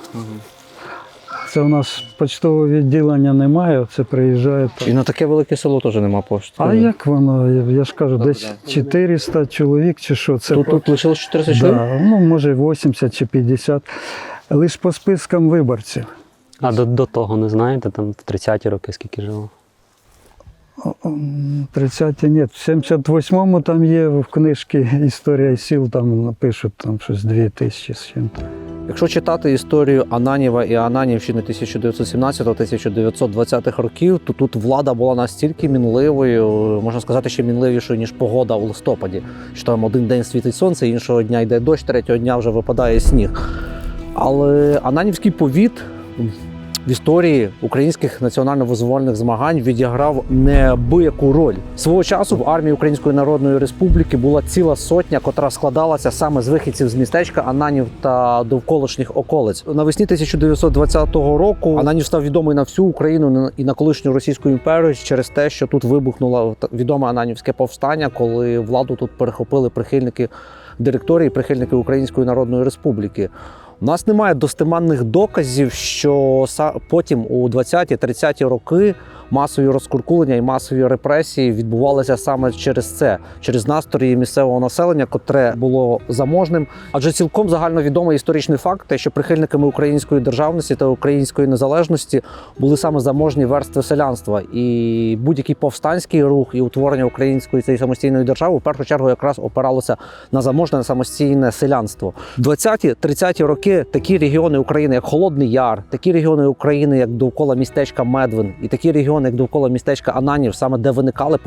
Це у нас почтового відділення немає, це приїжджає. І на таке велике село теж нема пошти. А як воно? Я ж кажу, десь 400 чоловік чи що. Це Тут лишилось 400 чоловік? Да, ну, може 80 чи 50. Лише по спискам виборців. А до того не знаєте, там в 30-ті роки скільки жило? 30-ті ні. В 78-му там є в книжці «Історія сіл», там пишуть там щось 2000 з чим-то. Якщо читати історію Ананєва і Ананівщини 1917-1920 років, то тут влада була настільки мінливою, можна сказати, ще мінливішою, ніж погода у листопаді. Що там один день світить сонце, іншого дня йде дощ, третього дня вже випадає сніг. Але Ананівський повіт в історії українських національно-визвольних змагань відіграв неабияку роль. Свого часу в армії Української Народної Республіки була ціла сотня, котра складалася саме з вихідців з містечка Ананів та довколишніх околиць. Навесні 1920 року Ананів став відомий на всю Україну і на колишню Російську імперію через те, що тут вибухнуло відоме Ананівське повстання, коли владу тут перехопили прихильники директорії, прихильники Української Народної Республіки. У нас немає достеменних доказів, що потім у 20-30-ті роки масові розкуркулення і масові репресії відбувалися саме через це, через настрої місцевого населення, котре було заможним. Адже цілком загальновідомий історичний факт, те, що прихильниками української державності та української незалежності були саме заможні верстви селянства. І будь-який повстанський рух і утворення української цієї самостійної держави в першу чергу якраз опиралося на заможне самостійне селянство. В 20-30-ті роки такі регіони України, як Холодний Яр, такі регіони України, як довкола містечка Медвин, і такі регіони, як довкола містечка Ананів, саме де виникали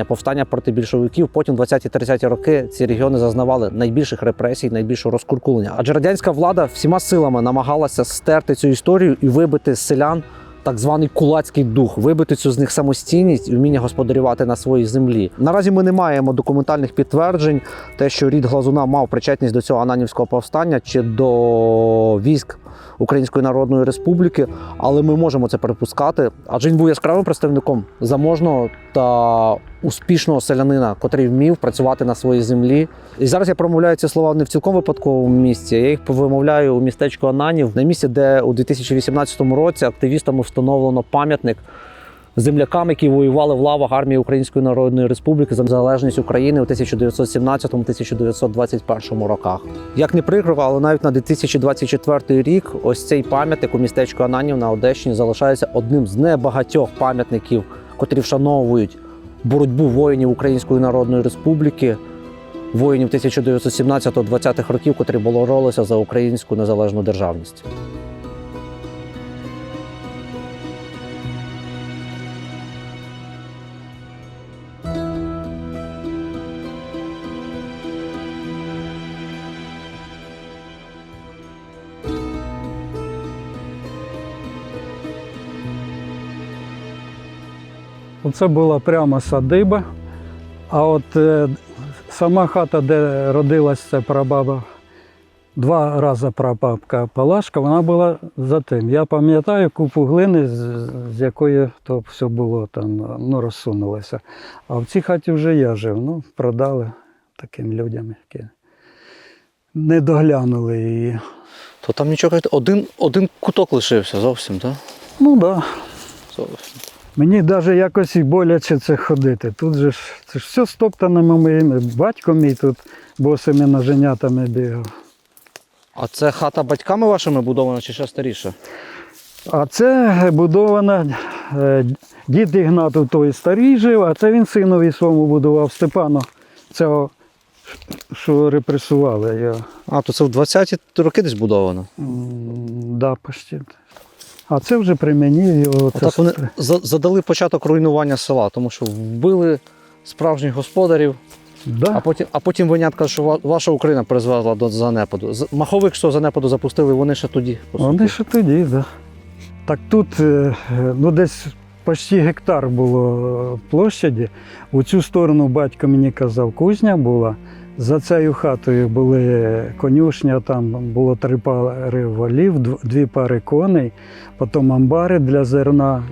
повстання проти більшовиків. Потім в 20-30-ті роки ці регіони зазнавали найбільших репресій, найбільшого розкуркулення. Адже радянська влада всіма силами намагалася стерти цю історію і вибити з селян так званий кулацький дух, вибити цю з них самостійність і вміння господарювати на своїй землі. Наразі ми не маємо документальних підтверджень, те, що рід Глазуна мав причетність до цього Ананівського повстання чи до військ Української Народної Республіки, але ми можемо це припускати, адже він був яскравим представником заможного та успішного селянина, котрий вмів працювати на своїй землі. І зараз я промовляю ці слова не в цілком випадковому місці, я їх вимовляю у містечку Ананів, на місці, де у 2018 році активістами встановлено пам'ятник землякам, які воювали в лавах армії Української Народної Республіки за незалежність України у 1917-1921 роках. Як не прикро, але навіть на 2024 рік ось цей пам'ятник у містечку Ананів на Одещині залишається одним з небагатьох пам'ятників, котрі вшановують боротьбу воїнів Української Народної Республіки, воїнів 1917-20-х років, котрі боролися за українську незалежну державність. Оце була прямо садиба, а от сама хата, де родилася ця прабаба 2 рази прабабка Палашка, вона була за тим. Я пам'ятаю купу глини, з якої то все було там, ну, розсунулося. А в цій хаті вже я жив. Ну, продали таким людям, які не доглянули її. То там нічого, один куток лишився зовсім, так? Ну так. Да. Зовсім. Мені навіть якось і боляче це ходити. Тут же ж, це ж все стоптане моїми. Батько мій тут босими ноженятами бігав. А це хата батьками вашими будована чи ще старіша? А це будована, дід Ігнат у той старий жив, а це він синові своєму будував, Степану, цього, що репресували його. А, то це в 20-ті роки десь будовано? Да, почти. А це вже при мені. Його, Отак вони задали початок руйнування села, тому що вбили справжніх господарів, да. а потім винятка, що ваша Україна призвела до занепаду. Маховик, що занепаду запустили, вони ще тоді. Вони ще тоді, так. Да. Так тут ну, десь почти гектар було площаді. У цю сторону батько мені казав, кузня була. За цією хатою були конюшня, там було 3 пари волів, 2 пари коней, потім амбари для зерна,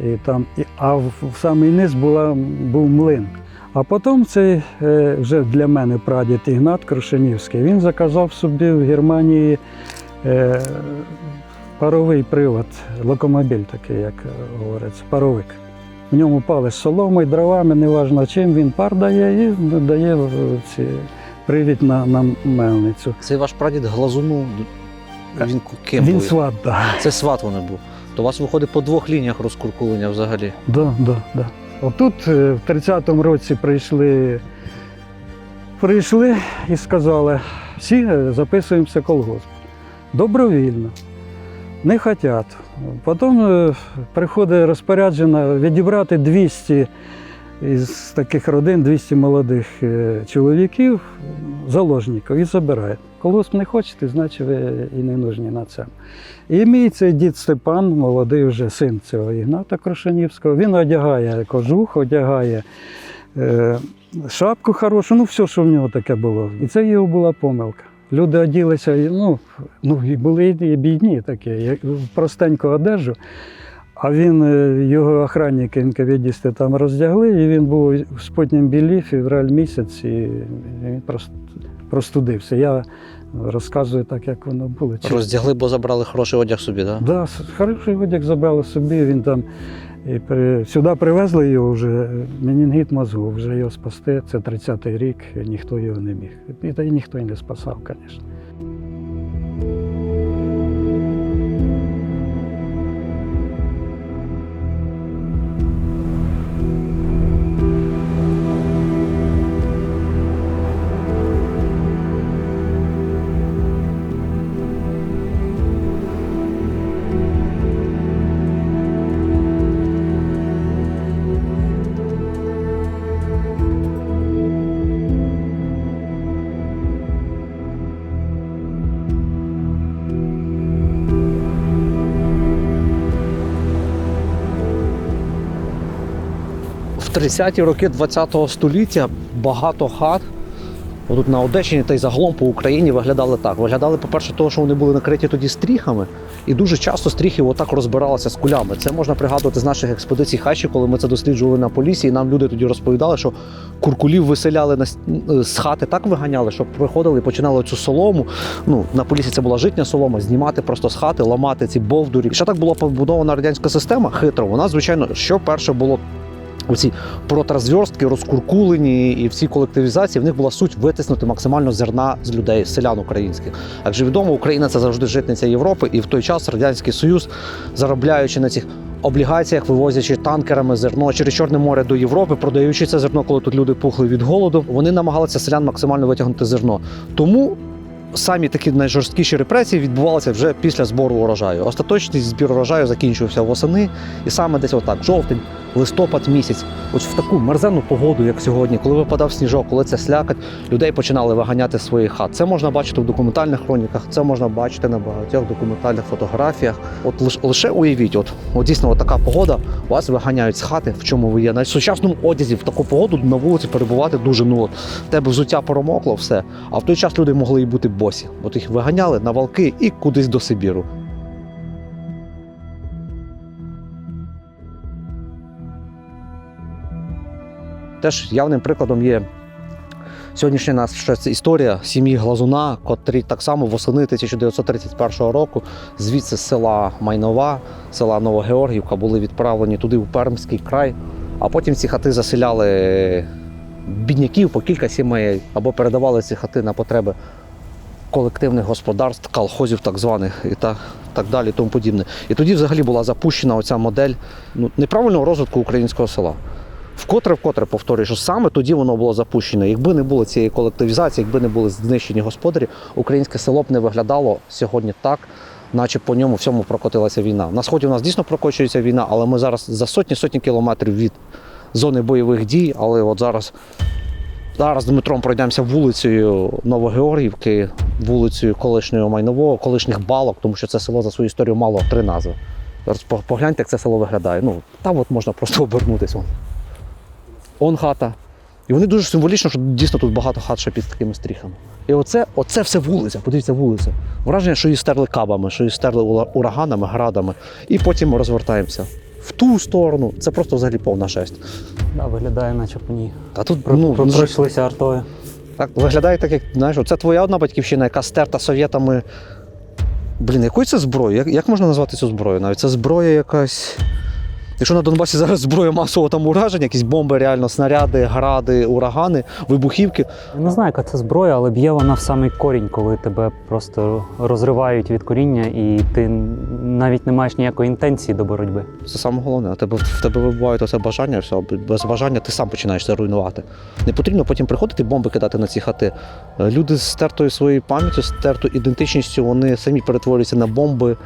а в самий низ був млин. А потім цей вже для мене прадід Ігнат Крушенівський, він заказав собі в Германії паровий привод, локомобіль такий, як говориться, паровик. В ньому пали соломою, дровами, неважно чим, він пар дає і дає ці привід на мельницю. Цей ваш прадід Глазуну, він ким був? Він сват, так. Да. Це сват вони був. То у вас виходить по 2 лініях розкуркулення взагалі? Так, да, да. Отут в 30-му році прийшли і сказали, всі записуємося в колгосп. Добровільно. Не хочуть. Потім приходить розпорядження відібрати 200 із таких родин, 200 молодих чоловіків, заложників, і забирають. Колгосп не хочете, значить ви і не нужні на це. І мій цей дід Степан, молодий вже син цього Ігната Крушенівського, він одягає кожух, одягає шапку хорошу, ну все, що в нього таке було. І це його була помилка. Люди оділися, і були і бідні такі, в простеньку одежу. А його охранники, НКВДісти там роздягли, і він був в спотнім білі, февраль місяць, і він простудився. Я розказую так, як воно було. Роздягли, бо забрали хороший одяг собі, так? Так, хороший одяг забрали собі, він там, сюди привезли його вже, менінгіт мозгу, вже його спасти, це 30-й рік, ніхто його не міг. І ніхто й не спасав, звісно. В 30-ті роки ХХ століття багато хат тут на Одещині та й загалом по Україні виглядали так. Виглядали, по-перше, того, що вони були накриті тоді стріхами, і дуже часто стріхи отак розбиралися з кулями. Це можна пригадувати з наших експедицій Хащі, коли ми це досліджували на Поліссі, і нам люди тоді розповідали, що куркулів виселяли з хати, так виганяли, що приходили і починали цю солому. На Поліссі це була житня солома, знімати просто з хати, ламати ці бовдурі. І ще так була побудована радянська система хитро. Вона, звичайно, що перше було оці протрозверстки, розкуркулені і всі колективізації, в них була суть витиснути максимально зерна з людей, з селян українських. Адже відомо, Україна – це завжди житниця Європи, і в той час Радянський Союз, заробляючи на цих облігаціях, вивозячи танкерами зерно через Чорне море до Європи, продаючи це зерно, коли тут люди пухли від голоду, вони намагалися селян максимально витягнути зерно. Тому самі такі найжорсткіші репресії відбувалися вже після збору урожаю. Остаточний збір урожаю закінчився восени, і саме десь отак, жовтень, листопад місяць, ось в таку мерзенну погоду, як сьогодні, коли випадав сніжок, коли це слякоть, людей починали виганяти з своїх хат. Це можна бачити в документальних хроніках, це можна бачити на багатьох документальних фотографіях. От лише уявіть, от дійсно така погода, вас виганяють з хати, в чому ви є. На сучасному одязі в таку погоду на вулиці перебувати дуже, в тебе взуття промокло, все. А в той час люди могли і бути босі. От їх виганяли на валки і кудись до Сибіру. Теж явним прикладом є сьогоднішня наша історія сім'ї Глазуна, котрі так само восени 1931 року звідси з села Майнова, села Новогеоргівка були відправлені туди, у Пермський край, а потім ці хати заселяли бідняків по кілька сімей, або передавали ці хати на потреби колективних господарств, колхозів так званих і так далі, тому подібне. І тоді взагалі була запущена оця модель неправильного розвитку українського села. Вкотре повторюю, що саме тоді воно було запущено. Якби не було цієї колективізації, якби не були знищені господарі, українське село б не виглядало сьогодні так, наче по ньому всьому прокотилася війна. На сході у нас дійсно прокочується війна, але ми зараз за сотні кілометрів від зони бойових дій, але от зараз Дмитром пройдемося вулицею Новогеоргівки, вулицею колишнього Майнового, колишніх Балок, тому що це село за свою історію мало 3 назви. Погляньте, як це село виглядає. Там от можна просто обернутися. Он хата. І вони дуже символічно, що дійсно тут багато хат ще під такими стріхами. І оце все вулиця, подивіться, вулиця. Враження, що її стерли кабами, що її стерли ураганами, градами. І потім розвертаємося в ту сторону. Це просто взагалі повна жесть. Да, виглядає, наче по ній. А тут пройшлися артою. Так, виглядає так, як, знаєш, це твоя одна батьківщина, яка стерта совєтами. Якою це зброєю? Як можна назвати цю зброю навіть? Це зброя якась. Якщо на Донбасі зараз зброя масового там ураження, якісь бомби, реально, снаряди, гради, урагани, вибухівки. Я не знаю, яка це зброя, але б'є вона в самий корінь, коли тебе просто розривають від коріння і ти навіть не маєш ніякої інтенції до боротьби. Це саме головне. В тебе вибуває це бажання, все, без бажання ти сам починаєш це руйнувати. Не потрібно потім приходити бомби кидати на ці хати. Люди з стертою своєю пам'яттю, з стертою ідентичністю, вони самі перетворюються на бомби,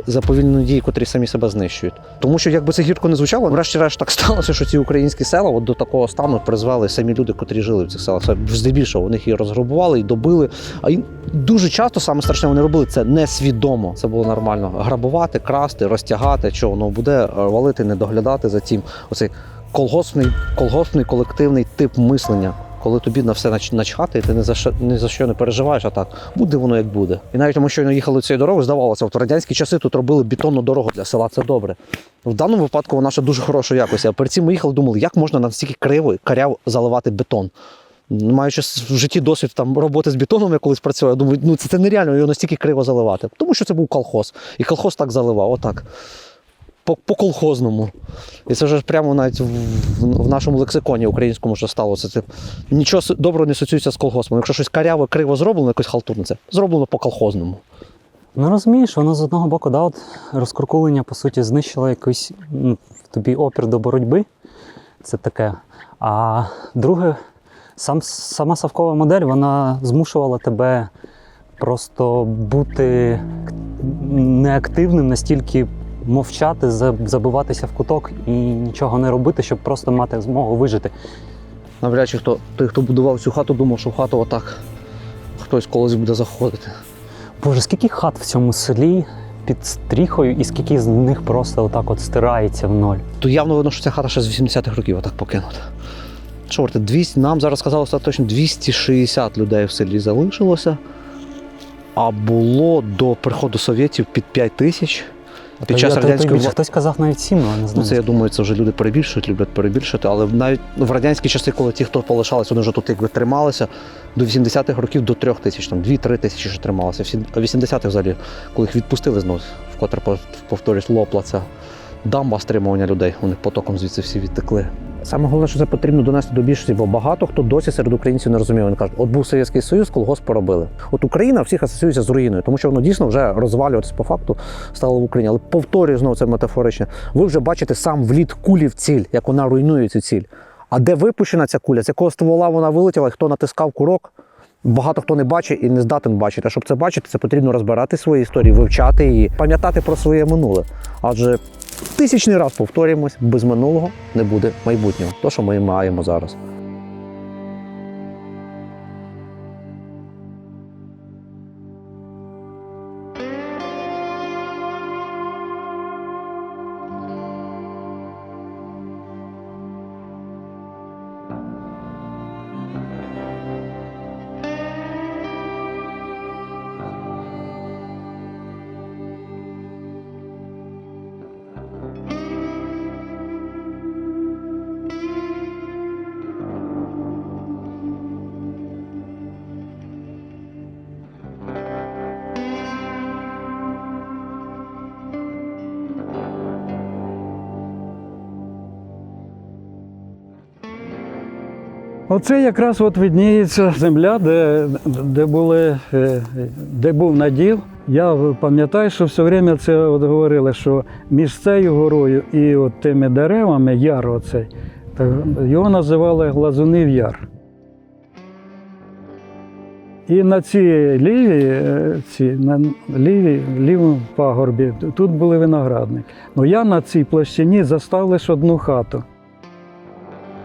заповільні дії, котрі самі себе знищують. Тому що, якби це гірко не звучало, врешті-решт так сталося, що ці українські села до такого стану призвели самі люди, котрі жили в цих селах. Це здебільшого, вони їх і розграбували, і добили. А дуже часто, саме страшне, вони робили це несвідомо. Це було нормально. Грабувати, красти, розтягати, що воно буде, валити, не доглядати за тим. Оцей колгоспний колективний тип мислення. Коли тобі на все начхати, і ти ні за що не переживаєш, а так, буде воно як буде. І навіть ми щойно їхали цією дорогою, здавалося, в радянські часи тут робили бетонну дорогу для села, це добре. В даному випадку вона ще дуже хорошої якості. А перед цим ми їхали, думали, як можна настільки криво, каряв заливати бетон. Маючи в житті досвід роботи з бетоном, я колись працював, я думаю, це нереально його настільки криво заливати. Тому що це був колхоз. І колхоз так заливав, отак. По-колхозному. І це вже прямо навіть в нашому лексиконі українському що сталося. Це нічого доброго не асоціюється з колгоспом. Якщо щось каряво, криво зроблено, якось халтурне, це зроблено по-колхозному. Розумієш, воно з одного боку, розкуркулення, по суті, знищило якийсь в тобі опір до боротьби. Це таке. А друге, сама совкова модель, вона змушувала тебе просто бути неактивним, настільки мовчати, забиватися в куток і нічого не робити, щоб просто мати змогу вижити. Навряд чи той, хто будував цю хату, думав, що в хату отак хтось колись буде заходити. Боже, скільки хат в цьому селі під стріхою і скільки з них просто отак от стирається в ноль. То явно видно, що ця хата ще з 80-х років отак покинута. Чорти, нам зараз сказали, що точно 260 людей в селі залишилося, а було до приходу совєтів під 5 тисяч. Під час радянської влади. Хтось казав навіть 7, але не знаю. Це, я думаю, це вже люди перебільшують, люблять перебільшити, але навіть в радянські часи, коли ті, хто полишалися, вони вже тут якби трималися, до 80-х років до 3 тисяч, 2-3 тисячі ще трималися. А в 80-х взагалі, коли їх відпустили знову, вкотре, повторюсь, лопла ця дамба стримування людей, вони потоком звідси всі відтекли. Саме головне, що це потрібно донести до більшості, бо багато хто досі серед українців не розуміє. Вони кажуть, от був Совєтський Союз, колгосп поробили. От Україна всіх асоціюється з руїною, тому що воно дійсно вже розвалюватися по факту стало в Україні. Але повторюю знову це метафорично. Ви вже бачите сам вліт кулі в ціль, як вона руйнує цю ціль. А де випущена ця куля, з якого ствола вона вилетіла, і хто натискав курок, багато хто не бачить і не здатен бачити. А щоб це бачити, це потрібно розбирати свої історії, вивчати її, пам'ятати про своє минуле. Адже Тисячний раз повторюємось, без минулого не буде майбутнього. То, що ми маємо зараз. Оце якраз от видніється земля, де був наділ. Я пам'ятаю, що все время це от говорили, що між цією горою і от тими деревами яр оцей, його називали Глазунів яр. І на цій лівому пагорбі тут були виноградники. Ну я на цій площині застав лише одну хату.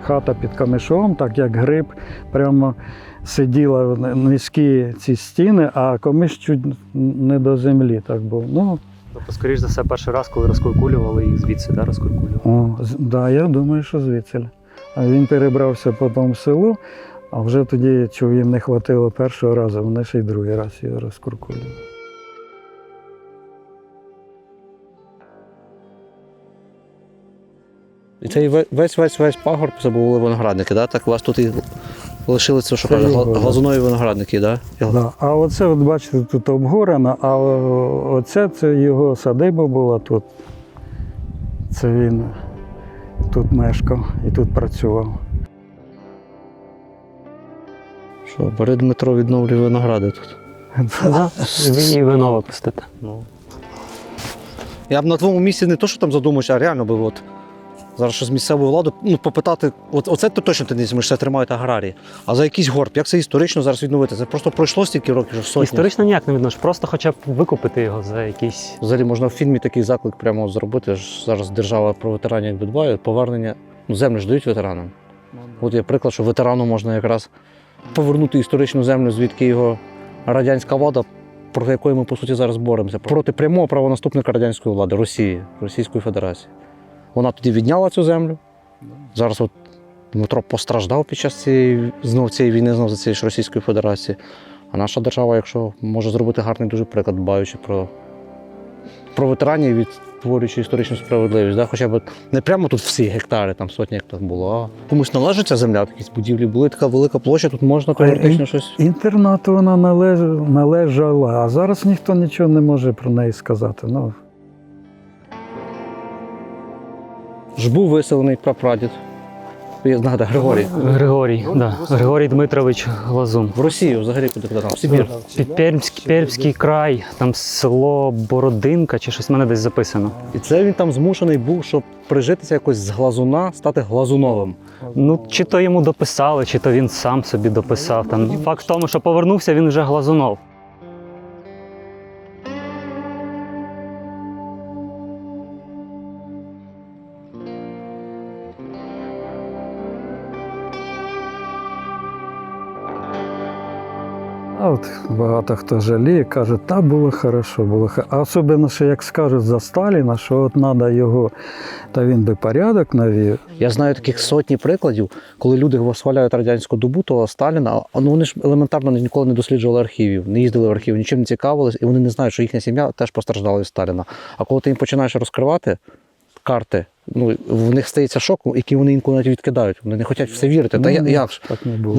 Хата під камишом, так як гриб, прямо сиділа в низькі ці стіни, а камиш чуть не до землі так був. Ну, Тобто, скоріш за все, перший раз, коли розкуркулювали їх звідси, да, розкуркулювали? Да, я думаю, що звідси. А він перебрався потім в село, а вже тоді, чого їм не хватило першого разу, вони ще й другий раз його розкуркулювали. І цей весь пагорб це були виноградники, да? Так у вас тут і лишилися, що кажуть, глазунові виноградники, да? Да. А оце, от бачите, тут обгорено, а оце це його садиба була тут. Це він тут мешкав і тут працював. Що, бери Дмитро відновлює виногради тут. Ви і вино випустите. Я б на твоєму місці не то, що там задумався, а реально би от зараз щось місцеву владу попитати, оце то точно ти не зміш, це тримають аграрії. А за якийсь горб, як це історично зараз відновити? Це просто пройшло стільки років, що сотні. Історично ніяк не віднош, просто хоча б викупити його за якісь... Взагалі можна в фільмі такий заклик прямо зробити. Зараз держава про ветеранів якби дбає, повернення, землю ж дають ветеранам. От є приклад, що ветерану можна якраз повернути історичну землю, звідки його радянська влада, проти якої ми, по суті, зараз боремося. Проти прямого правонаступника радянської влади, Росії, Російської Федерації. Вона тоді відняла цю землю. Зараз от Дмитро постраждав під час цієї війни за цієї ж Російської Федерації. А наша держава, якщо може зробити гарний дуже приклад, дбаючи про ветеранів, відтворюючи історичну справедливість. Да? Хоча б не прямо тут всі гектари, там сотні як так було, а комусь належить ця земля, якісь будівлі були, така велика площа, тут можна теоретично щось. Інтернату вона належала, а зараз ніхто нічого не може про неї сказати. Ну. Ж був виселений прапрадід. Нагадаю, Григорій. Григорій Дмитрович Глазун. В Росію взагалі куди там? В Сибір. Пермський край, там село Бородинка чи щось в мене десь записано. І це він там змушений був, щоб прижитися якось з Глазуна, стати Глазуновим. Ну, чи то йому дописали, чи то він сам собі дописав. Там факт в тому, що повернувся, він вже Глазунов. А от багато хто жаліє, каже, та було хорошо, було хорошо. А особливо, що як скажуть за Сталіна, що от треба його, та він би порядок навів. Я знаю таких сотні прикладів, коли люди восхваляють радянську добу, того Сталіна, ну вони ж елементарно ніколи не досліджували архівів, не їздили в архів, нічим не цікавились, і вони не знають, що їхня сім'я теж постраждала від Сталіна. А коли ти їм починаєш розкривати карти, ну, в них стається шок, який вони інколи навіть відкидають. Вони не хочуть в це вірити. Та як ж? Так не було.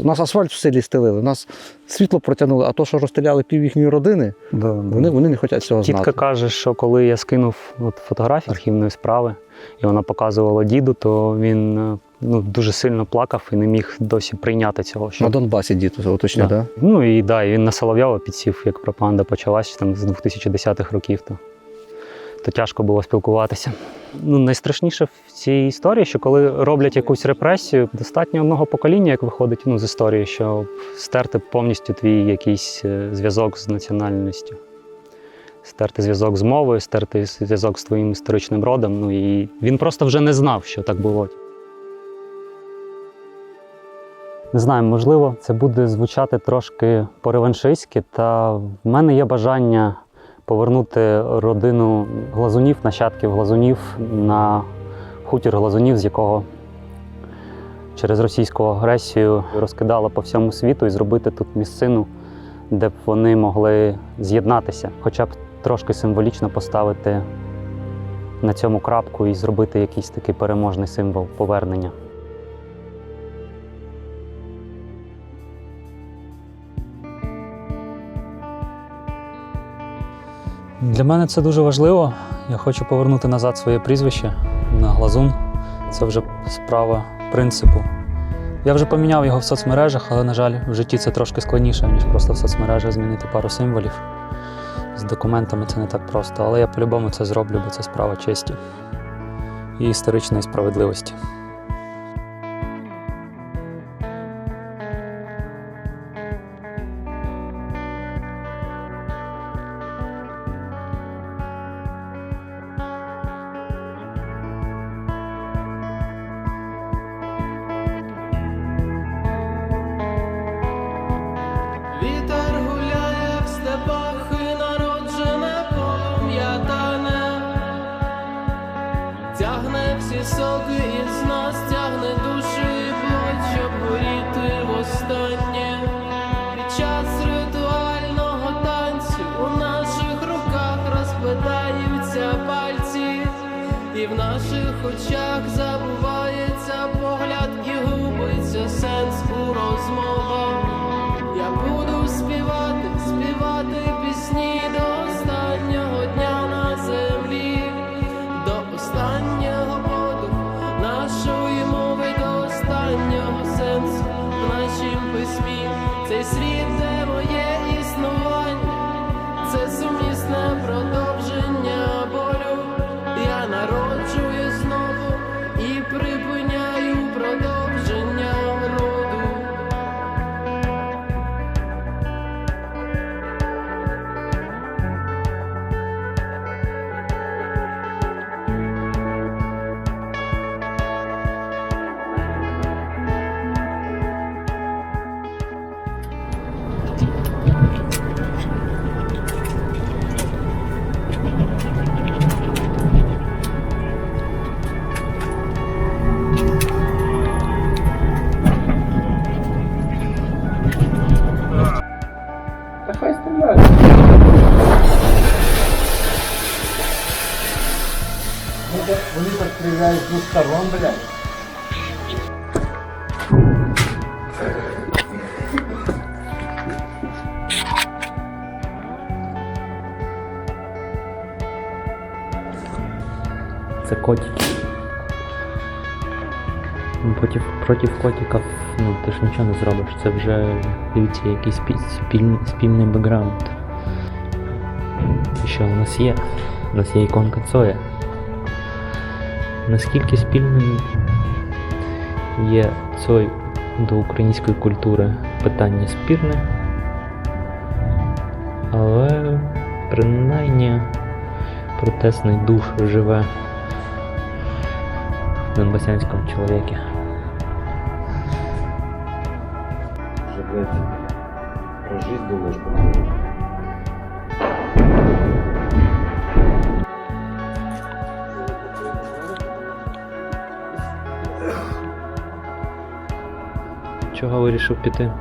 Нас асфальт в селі стелили, нас світло протягнули, а то, що розстріляли пів їхньої родини, вони не хочуть цього знати. Тітка каже, що коли я скинув фотографію архівної справи, і вона показувала діду, то він дуже сильно плакав і не міг досі прийняти цього. На Донбасі діду, уточню, так? Ну і він на Соловйова підсів, як пропаганда почалась там з 2010-х років. То тяжко було спілкуватися. Найстрашніше в цій історії, що коли роблять якусь репресію, достатньо одного покоління, як виходить з історії, щоб стерти повністю твій якийсь зв'язок з національністю, стерти зв'язок з мовою, стерти зв'язок з твоїм історичним родом. Ну і він просто вже не знав, що так було. Не знаю, можливо, це буде звучати трошки по-реваншистськи, та в мене є бажання повернути родину Глазунів, нащадків Глазунів на хутір Глазунів, з якого через російську агресію розкидало по всьому світу, і зробити тут місцину, де б вони могли з'єднатися, хоча б трошки символічно поставити на цьому крапку і зробити якийсь такий переможний символ повернення. Для мене це дуже важливо. Я хочу повернути назад своє прізвище на Глазун. Це вже справа принципу. Я вже поміняв його в соцмережах, але, на жаль, в житті це трошки складніше, ніж просто в соцмережах змінити пару символів. З документами це не так просто, але я по-любому це зроблю, бо це справа честі і історичної справедливості. Вітер гуляє в степах і народжене полум'я тане, тягне всі соки із нас, тягне душі і плоть, щоб горіти востаннє. Під час ритуального танцю у наших руках розпадаються пальці, і в наших очах забувається погляд і губиться сенс у розмовах. Я буду співати, співати пісні до останнього дня на землі, до останнього подуху нашої мови, до останнього сенсу в нашім письмі. Цей світ, де моє існування, це сумісне продовження болю. Я народжую знову і припиняю продовження роду. Вони так стріляють з двох сторон, блядь. Це котики. Проти котиків, ну, ти ж нічого не зробиш. Це вже, дивіться, якийсь спільний бекграунд. І що у нас є? У нас є іконка Цоя. Наскільки спільним є Цой до української культури, питання спірне, але принаймні протестний дух живе в донбасянському чоловіку. Уже, блядь, про жизнь думаешь, по-моему. Чого вирішив піти?